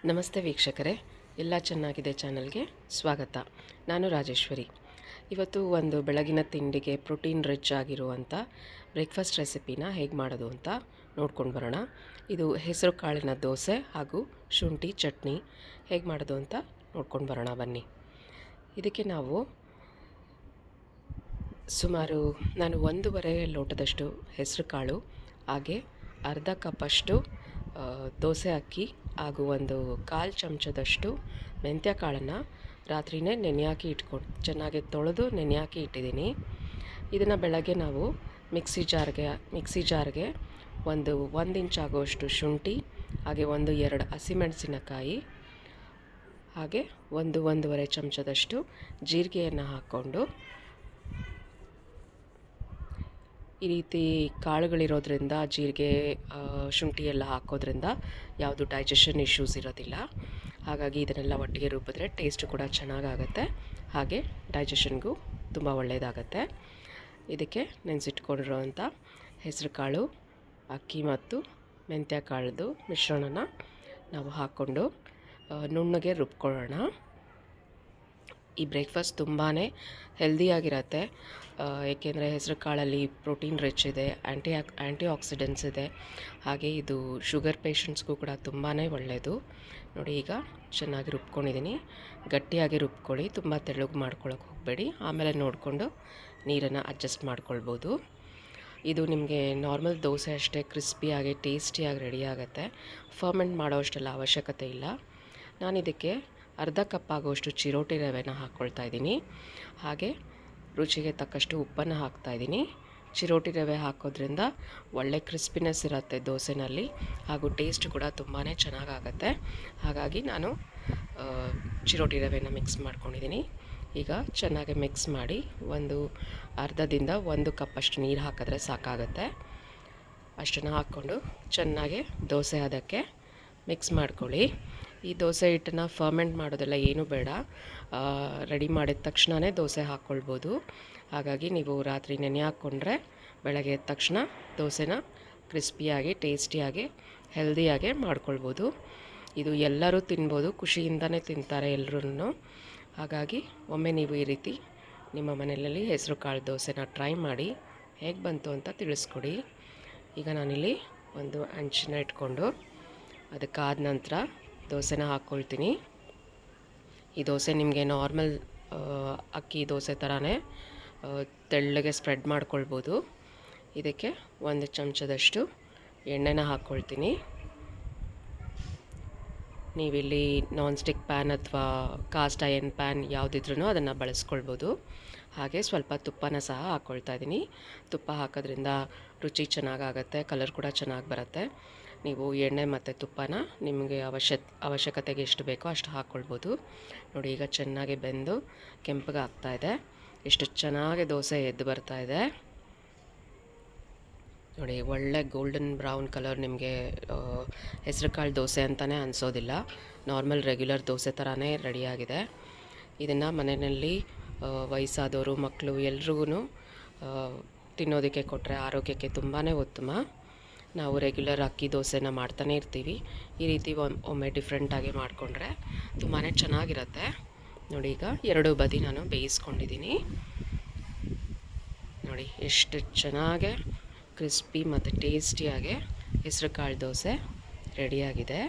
ನಮಸ್ತೆ ವೀಕ್ಷಕರೇ, ಎಲ್ಲ ಚೆನ್ನಾಗಿದೆ ಚಾನಲ್ಗೆ ಸ್ವಾಗತ. ನಾನು ರಾಜೇಶ್ವರಿ. ಇವತ್ತು ಒಂದು ಬೆಳಗಿನ ತಿಂಡಿಗೆ ಪ್ರೋಟೀನ್ ರಿಚ್ ಆಗಿರುವಂಥ ಬ್ರೇಕ್ಫಾಸ್ಟ್ ರೆಸಿಪಿನ ಹೇಗೆ ಮಾಡೋದು ಅಂತ ನೋಡ್ಕೊಂಡು ಬರೋಣ. ಇದು ಹೆಸರು ಕಾಳಿನ ದೋಸೆ ಹಾಗೂ ಶುಂಠಿ ಚಟ್ನಿ ಹೇಗೆ ಮಾಡೋದು ಅಂತ ನೋಡ್ಕೊಂಡು ಬರೋಣ ಬನ್ನಿ. ಇದಕ್ಕೆ ನಾನು 1.5 ಲೋಟದಷ್ಟು ಹೆಸರು ಕಾಳು, ಹಾಗೆ ಅರ್ಧ ಕಪ್ಪಷ್ಟು ದೋಸೆ ಅಕ್ಕಿ ಹಾಗೂ 1/4 ಚಮಚದಷ್ಟು ಮೆಂತ್ಯ ಕಾಳನ್ನು ರಾತ್ರಿನೇ ಚೆನ್ನಾಗಿ ತೊಳೆದು ನೆನೆಯಾಕಿ ಇಟ್ಟಿದ್ದೀನಿ. ಇದನ್ನು ಬೆಳಗ್ಗೆ ನಾವು ಮಿಕ್ಸಿ ಜಾರ್ಗೆ ಒಂದು ಇಂಚ್ ಆಗುವಷ್ಟು ಶುಂಠಿ, ಹಾಗೆ 1-2 ಹಸಿಮೆಣಸಿನಕಾಯಿ, ಹಾಗೆ 1-1.5 ಚಮಚದಷ್ಟು ಜೀರಿಗೆಯನ್ನು ಹಾಕ್ಕೊಂಡು, ಈ ರೀತಿ ಕಾಳುಗಳಿರೋದ್ರಿಂದ ಜೀರಿಗೆ ಶುಂಠಿ ಎಲ್ಲ ಹಾಕೋದ್ರಿಂದ ಯಾವುದು ಡೈಜೆಷನ್ ಇಶ್ಯೂಸ್ ಇರೋದಿಲ್ಲ. ಹಾಗಾಗಿ ಇದನ್ನೆಲ್ಲ ಒಟ್ಟಿಗೆ ರುಬ್ಬಿದ್ರೆ ಟೇಸ್ಟು ಕೂಡ ಚೆನ್ನಾಗಾಗತ್ತೆ, ಹಾಗೆ ಡೈಜೆಷನ್ಗೂ ತುಂಬ ಒಳ್ಳೆಯದಾಗತ್ತೆ. ಇದಕ್ಕೆ ನೆನೆಸಿಟ್ಕೊಂಡಿರೋವಂಥ ಹೆಸರು ಕಾಳು, ಅಕ್ಕಿ ಮತ್ತು ಮೆಂತ್ಯ ಕಾಳದ್ದು ಮಿಶ್ರಣನ ನಾವು ಹಾಕ್ಕೊಂಡು ನುಣ್ಣಗೆ ರುಬ್ಕೊಳ್ಳೋಣ. ಈ ಬ್ರೇಕ್ಫಾಸ್ಟ್ ತುಂಬಾ ಹೆಲ್ದಿಯಾಗಿರುತ್ತೆ, ಏಕೆಂದರೆ ಹೆಸರು ಕಾಳಲ್ಲಿ ಪ್ರೋಟೀನ್ ರಿಚ್ ಇದೆ, ಆ್ಯಂಟಿ ಆಕ್ಸಿಡೆಂಟ್ಸ್ ಇದೆ, ಹಾಗೆ ಇದು ಶುಗರ್ ಪೇಷಂಟ್ಸ್ಗೂ ಕೂಡ ತುಂಬಾ ಒಳ್ಳೆಯದು. ನೋಡಿ, ಈಗ ಚೆನ್ನಾಗಿ ರುಬ್ಕೊಂಡಿದ್ದೀನಿ. ಗಟ್ಟಿಯಾಗಿ ರುಬ್ಕೊಳ್ಳಿ, ತುಂಬ ತೆಳ್ಳಗೆ ಮಾಡ್ಕೊಳ್ಳೋಕೆ ಹೋಗಬೇಡಿ. ಆಮೇಲೆ ನೋಡಿಕೊಂಡು ನೀರನ್ನು ಅಡ್ಜಸ್ಟ್ ಮಾಡ್ಕೊಳ್ಬೋದು. ಇದು ನಿಮಗೆ ನಾರ್ಮಲ್ ದೋಸೆ ಅಷ್ಟೇ ಕ್ರಿಸ್ಪಿಯಾಗಿ ಟೇಸ್ಟಿಯಾಗಿ ರೆಡಿ ಆಗುತ್ತೆ. ಫರ್ಮೆಂಟ್ ಮಾಡೋ ಅಷ್ಟೆಲ್ಲ ಅವಶ್ಯಕತೆ ಇಲ್ಲ. ನಾನು ಇದಕ್ಕೆ ಅರ್ಧ ಕಪ್ ಆಗುವಷ್ಟು ಚಿರೋಟಿ ರವೆನ ಹಾಕ್ಕೊಳ್ತಾ ಇದ್ದೀನಿ, ಹಾಗೆ ರುಚಿಗೆ ತಕ್ಕಷ್ಟು ಉಪ್ಪನ್ನು ಹಾಕ್ತಾಯಿದ್ದೀನಿ. ಚಿರೋಟಿ ರವೆ ಹಾಕೋದ್ರಿಂದ ಒಳ್ಳೆ ಕ್ರಿಸ್ಪಿನೆಸ್ ಇರುತ್ತೆ ದೋಸೆನಲ್ಲಿ, ಹಾಗೂ ಟೇಸ್ಟ್ ಕೂಡ ತುಂಬಾ ಚೆನ್ನಾಗಾಗತ್ತೆ. ಹಾಗಾಗಿ ನಾನು ಚಿರೋಟಿ ರವೆನ ಮಿಕ್ಸ್ ಮಾಡ್ಕೊಂಡಿದ್ದೀನಿ. ಈಗ ಚೆನ್ನಾಗಿ ಮಿಕ್ಸ್ ಮಾಡಿ ಅರ್ಧದಿಂದ 1 ಕಪ್ಪಷ್ಟು ನೀರು ಹಾಕಿದ್ರೆ ಸಾಕಾಗತ್ತೆ. ಅಷ್ಟನ್ನು ಹಾಕ್ಕೊಂಡು ಚೆನ್ನಾಗಿ ದೋಸೆ ಅದಕ್ಕೆ ಮಿಕ್ಸ್ ಮಾಡ್ಕೊಳ್ಳಿ. ಈ ದೋಸೆ ಹಿಟ್ಟನ್ನು ಫರ್ಮೆಂಟ್ ಮಾಡೋದೆಲ್ಲ ಏನೂ ಬೇಡ, ರೆಡಿ ಮಾಡಿದ ತಕ್ಷಣವೇ ದೋಸೆ ಹಾಕ್ಕೊಳ್ಬೋದು. ಹಾಗಾಗಿ ನೀವು ರಾತ್ರಿ ನೆನೆ ಹಾಕ್ಕೊಂಡ್ರೆ ಬೆಳಗ್ಗೆ ಎದ್ದ ತಕ್ಷಣ ದೋಸೆನ ಕ್ರಿಸ್ಪಿಯಾಗಿ ಟೇಸ್ಟಿಯಾಗಿ ಹೆಲ್ದಿಯಾಗೆ ಮಾಡ್ಕೊಳ್ಬೋದು. ಇದು ಎಲ್ಲರೂ ತಿನ್ಬೋದು, ಖುಷಿಯಿಂದನೇ ತಿಂತಾರೆ ಎಲ್ಲರೂ. ಹಾಗಾಗಿ ಒಮ್ಮೆ ನೀವು ಈ ರೀತಿ ನಿಮ್ಮ ಮನೆಯಲ್ಲಿ ಹೆಸರು ಕಾಳು ದೋಸೆನ ಟ್ರೈ ಮಾಡಿ ಹೇಗೆ ಬಂತು ಅಂತ ತಿಳಿಸ್ಕೊಡಿ. ಈಗ ನಾನಿಲ್ಲಿ ಒಂದು ಹಂಚನ್ನ ಇಟ್ಕೊಂಡು ಅದಕ್ಕಾದ ನಂತರ ದೋಸೆನ ಹಾಕ್ಕೊಳ್ತೀನಿ. ಈ ದೋಸೆ ನಿಮಗೆ ನಾರ್ಮಲ್ ಅಕ್ಕಿ ದೋಸೆ ಥರನೇ ತೆಳ್ಳಗೆ ಸ್ಪ್ರೆಡ್ ಮಾಡ್ಕೊಳ್ಬೋದು. ಇದಕ್ಕೆ 1 ಚಮಚದಷ್ಟು ಎಣ್ಣೆನ ಹಾಕ್ಕೊಳ್ತೀನಿ. ನೀವಿಲ್ಲಿ ನಾನ್ ಸ್ಟಿಕ್ ಪ್ಯಾನ್ ಅಥವಾ ಕಾಸ್ಟ್ ಐರನ್ ಪ್ಯಾನ್ ಯಾವುದಿದ್ರೂ ಅದನ್ನು ಬಳಸ್ಕೊಳ್ಬೋದು. ಹಾಗೆ ಸ್ವಲ್ಪ ತುಪ್ಪನ ಸಹ ಹಾಕ್ಕೊಳ್ತಾ ಇದ್ದೀನಿ. ತುಪ್ಪ ಹಾಕೋದ್ರಿಂದ ರುಚಿ ಚೆನ್ನಾಗಾಗತ್ತೆ, ಕಲರ್ ಕೂಡ ಚೆನ್ನಾಗಿ ಬರುತ್ತೆ. ನೀವು ಎಣ್ಣೆ ಮತ್ತು ತುಪ್ಪನ ನಿಮಗೆ ಅವಶ್ಯಕತೆಗೆ ಎಷ್ಟು ಬೇಕೋ ಅಷ್ಟು ಹಾಕ್ಕೊಳ್ಬೋದು. ನೋಡಿ, ಈಗ ಚೆನ್ನಾಗಿ ಬೆಂದು ಕೆಂಪಗೆ ಆಗ್ತಾಯಿದೆ. ಎಷ್ಟು ಚೆನ್ನಾಗಿ ದೋಸೆ ಎದ್ದು ಬರ್ತಾಯಿದೆ ನೋಡಿ. ಒಳ್ಳೆ ಗೋಲ್ಡನ್ ಬ್ರೌನ್ ಕಲರ್, ನಿಮಗೆ ಹೆಸರು ಕಾಳು ದೋಸೆ ಅಂತಲೇ ಅನಿಸೋದಿಲ್ಲ, ನಾರ್ಮಲ್ ರೆಗ್ಯುಲರ್ ದೋಸೆ ಥರನೇ ರೆಡಿಯಾಗಿದೆ. ಇದನ್ನು ಮನೆಯಲ್ಲಿ ವಯಸ್ಸಾದವರು, ಮಕ್ಕಳು ಎಲ್ರಿಗೂ ತಿನ್ನೋದಕ್ಕೆ ಕೊಟ್ಟರೆ ಆರೋಗ್ಯಕ್ಕೆ ತುಂಬಾ ಉತ್ತಮ. ನಾವು ರೆಗ್ಯುಲರ್ ಅಕ್ಕಿ ದೋಸೆನ ಮಾಡ್ತಾನೆ ಇರ್ತೀವಿ, ಈ ರೀತಿ ಒಮ್ಮೆ ಡಿಫ್ರೆಂಟಾಗಿ ಮಾಡಿಕೊಂಡ್ರೆ ತುಂಬಾ ಚೆನ್ನಾಗಿರುತ್ತೆ. ನೋಡಿ, ಈಗ 2 ಬದಿ ನಾನು ಬೇಯಿಸ್ಕೊಂಡಿದ್ದೀನಿ. ನೋಡಿ, ಎಷ್ಟು ಚೆನ್ನಾಗೆ ಕ್ರಿಸ್ಪಿ ಮತ್ತು ಟೇಸ್ಟಿಯಾಗಿ ಹೆಸರು ಕಾಳು ದೋಸೆ ರೆಡಿಯಾಗಿದೆ.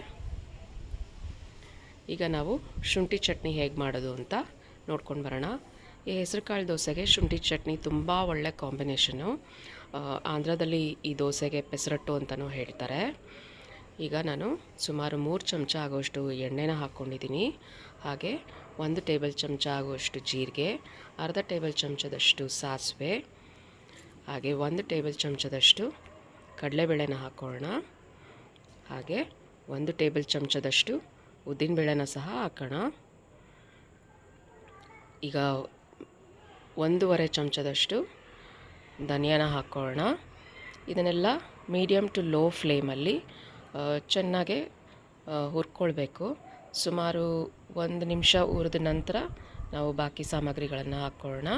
ಈಗ ನಾವು ಶುಂಠಿ ಚಟ್ನಿ ಹೇಗೆ ಮಾಡೋದು ಅಂತ ನೋಡ್ಕೊಂಡು ಬರೋಣ. ಈ ಹೆಸರು ಕಾಳು ದೋಸೆಗೆ ಶುಂಠಿ ಚಟ್ನಿ ತುಂಬ ಒಳ್ಳೆ ಕಾಂಬಿನೇಷನು. ಆಂಧ್ರದಲ್ಲಿ ಈ ದೋಸೆಗೆ ಪೆಸರಟ್ಟು ಅಂತಲೂ ಹೇಳ್ತಾರೆ. ಈಗ ನಾನು ಸುಮಾರು 3 ಚಮಚ ಆಗುವಷ್ಟು ಎಣ್ಣೆನ ಹಾಕ್ಕೊಂಡಿದ್ದೀನಿ, ಹಾಗೆ 1 ಟೇಬಲ್ ಚಮಚ ಆಗುವಷ್ಟು ಜೀರಿಗೆ, ಅರ್ಧ ಟೇಬಲ್ ಚಮಚದಷ್ಟು ಸಾಸಿವೆ, ಹಾಗೆ 1 ಟೇಬಲ್ ಚಮಚದಷ್ಟು ಕಡಲೆಬೇಳೆನ ಹಾಕೋಣ, ಹಾಗೆ 1 ಟೇಬಲ್ ಚಮಚದಷ್ಟು ಉದ್ದಿನಬೇಳೆನ ಸಹ ಹಾಕೋಣ. ಈಗ 1.5 ಚಮಚದಷ್ಟು ಧನಿಯಾನ ಹಾಕ್ಕೊಳ್ಳೋಣ. ಇದನ್ನೆಲ್ಲ ಮೀಡಿಯಮ್ ಟು ಲೋ ಫ್ಲೇಮಲ್ಲಿ ಚೆನ್ನಾಗೆ ಹುರ್ಕೊಳ್ಬೇಕು. ಸುಮಾರು 1 ನಿಮಿಷ ಹುರಿದ ನಂತರ ನಾವು ಬಾಕಿ ಸಾಮಗ್ರಿಗಳನ್ನು ಹಾಕ್ಕೊಳ್ಳೋಣ.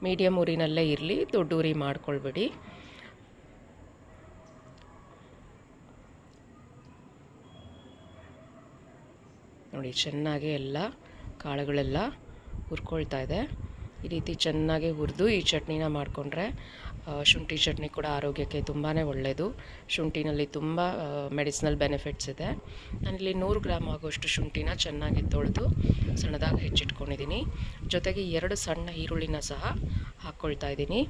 ಮೀಡಿಯಮ್ ಉರಿನಲ್ಲೇ ಇರಲಿ, ದೊಡ್ಡ ಉರಿ ಮಾಡ್ಕೊಳ್ಬೇಡಿ. ನೋಡಿ ಚೆನ್ನಾಗಿ ಎಲ್ಲ ಕಾಳುಗಳೆಲ್ಲ ಹುರ್ಕೊಳ್ತಾ ಇದೆ. ಈ ರೀತಿ ಚೆನ್ನಾಗಿ ಹುರಿದು ಈ ಚಟ್ನಿನ ಮಾಡಿಕೊಂಡ್ರೆ ಶುಂಠಿ ಚಟ್ನಿ ಕೂಡ ಆರೋಗ್ಯಕ್ಕೆ ತುಂಬಾ ಒಳ್ಳೆಯದು. ಶುಂಠಿನಲ್ಲಿ ತುಂಬ ಮೆಡಿಸಿನಲ್ ಬೆನಿಫಿಟ್ಸ್ ಇದೆ. ನಾನಿಲ್ಲಿ 100 ಗ್ರಾಮ್ ಆಗೋಷ್ಟು ಶುಂಠಿನ ಚೆನ್ನಾಗಿ ತೊಳೆದು ಸಣ್ಣದಾಗಿ ಹೆಚ್ಚಿಟ್ಕೊಂಡಿದ್ದೀನಿ. ಜೊತೆಗೆ 2 ಸಣ್ಣ ಈರುಳ್ಳಿನ ಸಹ ಹಾಕ್ಕೊಳ್ತಾ ಇದ್ದೀನಿ.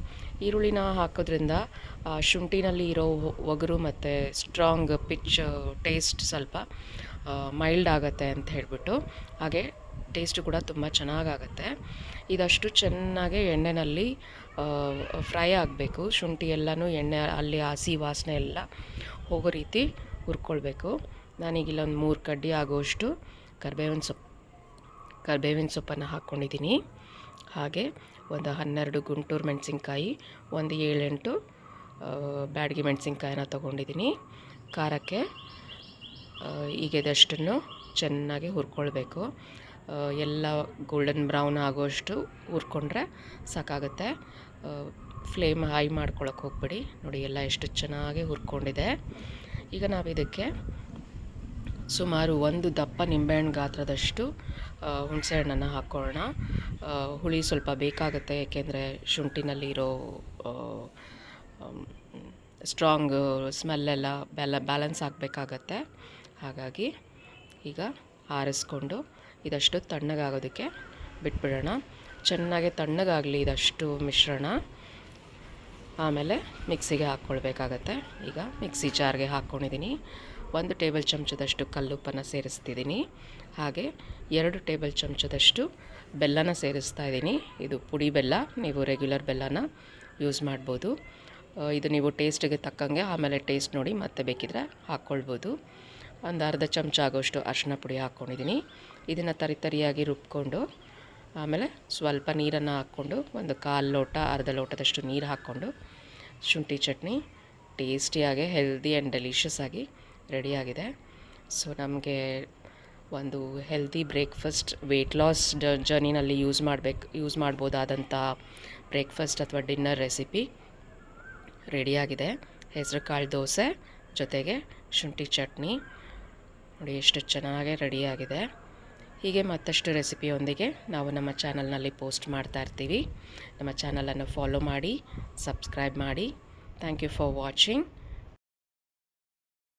ಈರುಳ್ಳಿನ ಹಾಕೋದ್ರಿಂದ ಶುಂಠಿನಲ್ಲಿ ಇರೋ ಒಗರು ಮತ್ತು ಸ್ಟ್ರಾಂಗ್ ಪಿಚ್ ಟೇಸ್ಟ್ ಸ್ವಲ್ಪ ಮೈಲ್ಡ್ ಆಗುತ್ತೆ ಅಂತ ಹೇಳಿಬಿಟ್ಟು, ಹಾಗೆ ಟೇಸ್ಟು ಕೂಡ ತುಂಬ ಚೆನ್ನಾಗಾಗತ್ತೆ. ಇದಷ್ಟು ಚೆನ್ನಾಗಿ ಎಣ್ಣೆಯಲ್ಲಿ ಫ್ರೈ ಆಗಬೇಕು. ಶುಂಠಿ ಎಲ್ಲನೂ ಎಣ್ಣೆ ಅಲ್ಲಿ ಹಸಿ ವಾಸನೆ ಎಲ್ಲ ಹೋಗೋ ರೀತಿ ಹುರ್ಕೊಳ್ಬೇಕು. ನಾನೀಗಿಲ್ಲ ಒಂದು 3 ಕಡ್ಡಿ ಆಗೋಷ್ಟು ಕರ್ಬೇವಿನ ಸೊಪ್ಪನ್ನು ಹಾಕ್ಕೊಂಡಿದ್ದೀನಿ. ಹಾಗೆ ಒಂದು 12 ಗುಂಟೂರು ಮೆಣಸಿನ್ಕಾಯಿ, ಒಂದು 7-8 ಬ್ಯಾಡಗಿ ಮೆಣಸಿನ್ಕಾಯಿನ ತೊಗೊಂಡಿದ್ದೀನಿ. ಖಾರಕ್ಕೆ ಈಗ ಇದಷ್ಟನ್ನು ಚೆನ್ನಾಗಿ ಹುರ್ಕೊಳ್ಬೇಕು. ಎಲ್ಲ ಗೋಲ್ಡನ್ ಬ್ರೌನ್ ಆಗೋಷ್ಟು ಹುರ್ಕೊಂಡ್ರೆ ಸಾಕಾಗುತ್ತೆ. ಫ್ಲೇಮ್ ಹೈ ಮಾಡ್ಕೊಳಕ್ಕೆ ಹೋಗ್ಬೇಡಿ. ನೋಡಿ ಎಲ್ಲ ಎಷ್ಟು ಚೆನ್ನಾಗಿ ಹುರ್ಕೊಂಡಿದೆ. ಈಗ ನಾವು ಇದಕ್ಕೆ ಸುಮಾರು 1 ದಪ್ಪ ನಿಂಬೆಹಣ್ಣು ಗಾತ್ರದಷ್ಟು ಹುಣಸೆಹಣ್ಣನ್ನು ಹಾಕ್ಕೊಳ್ಳೋಣ. ಹುಳಿ ಸ್ವಲ್ಪ ಬೇಕಾಗುತ್ತೆ, ಏಕೆಂದರೆ ಶುಂಠಿನಲ್ಲಿರೋ ಸ್ಟ್ರಾಂಗ್ ಸ್ಮೆಲ್ಲೆಲ್ಲ ಬ್ಯಾಲೆನ್ಸ್ ಆಗಬೇಕಾಗತ್ತೆ. ಹಾಗಾಗಿ ಈಗ ಆರಿಸ್ಕೊಂಡು ಇದಷ್ಟು ತಣ್ಣಗಾಗೋದಕ್ಕೆ ಬಿಟ್ಬಿಡೋಣ. ಚೆನ್ನಾಗಿ ತಣ್ಣಗಾಗಲಿ ಇದಷ್ಟು ಮಿಶ್ರಣ. ಆಮೇಲೆ ಮಿಕ್ಸಿಗೆ ಹಾಕ್ಕೊಳ್ಬೇಕಾಗತ್ತೆ. ಈಗ ಮಿಕ್ಸಿ ಜಾರ್ಗೆ ಹಾಕ್ಕೊಂಡಿದ್ದೀನಿ. 1 ಟೇಬಲ್ ಚಮಚದಷ್ಟು ಕಲ್ಲುಪ್ಪನ್ನು ಸೇರಿಸ್ತಿದ್ದೀನಿ. ಹಾಗೆ 2 ಟೇಬಲ್ ಚಮಚದಷ್ಟು ಬೆಲ್ಲನ ಸೇರಿಸ್ತಾ ಇದ್ದೀನಿ. ಇದು ಪುಡಿ ಬೆಲ್ಲ, ನೀವು ರೆಗ್ಯುಲರ್ ಬೆಲ್ಲನ ಯೂಸ್ ಮಾಡ್ಬೋದು. ಇದು ನೀವು ಟೇಸ್ಟಿಗೆ ತಕ್ಕಂಗೆ ಆಮೇಲೆ ಟೇಸ್ಟ್ ನೋಡಿ ಮತ್ತೆ ಬೇಕಿದ್ರೆ ಹಾಕ್ಕೊಳ್ಬೋದು. ಒಂದು ಅರ್ಧ ಚಮಚ ಆಗೋಷ್ಟು ಅರಿಶಿನ ಪುಡಿ ಹಾಕ್ಕೊಂಡಿದ್ದೀನಿ. ಇದನ್ನು ತರಿಯಾಗಿ ರುಬ್ಕೊಂಡು ಆಮೇಲೆ ಸ್ವಲ್ಪ ನೀರನ್ನು ಹಾಕ್ಕೊಂಡು ಒಂದು 1/4 ಲೋಟ ಅರ್ಧ ಲೋಟದಷ್ಟು ನೀರು ಹಾಕ್ಕೊಂಡು ಶುಂಠಿ ಚಟ್ನಿ ಟೇಸ್ಟಿಯಾಗಿ ಹೆಲ್ದಿ ಆ್ಯಂಡ್ ಡೆಲಿಷಿಯಸ್ ಆಗಿ ರೆಡಿಯಾಗಿದೆ. ಸೊ ನಮಗೆ ಒಂದು ಹೆಲ್ದಿ ಬ್ರೇಕ್ಫಾಸ್ಟ್ ವೆಯ್ಟ್ ಲಾಸ್ ಜರ್ನಿನಲ್ಲಿ ಯೂಸ್ ಮಾಡ್ಬೋದಾದಂಥ ಬ್ರೇಕ್ಫಾಸ್ಟ್ ಅಥವಾ ಡಿನ್ನರ್ ರೆಸಿಪಿ ರೆಡಿಯಾಗಿದೆ. ಹೆಸರು ಕಾಳು ದೋಸೆ ಜೊತೆಗೆ ಶುಂಠಿ ಚಟ್ನಿ ನೋಡಿ ಎಷ್ಟು ಚೆನ್ನಾಗಿ ರೆಡಿಯಾಗಿದೆ. ಹೀಗೆ ಮತ್ತಷ್ಟು ರೆಸಿಪಿಯೊಂದಿಗೆ ನಾವು ನಮ್ಮ ಚಾನಲ್ನಲ್ಲಿ ಪೋಸ್ಟ್ ಮಾಡ್ತಾ ಇರ್ತೀವಿ. ನಮ್ಮ ಚಾನಲನ್ನು ಫಾಲೋ ಮಾಡಿ, ಸಬ್ಸ್ಕ್ರೈಬ್ ಮಾಡಿ. Thank you for watching.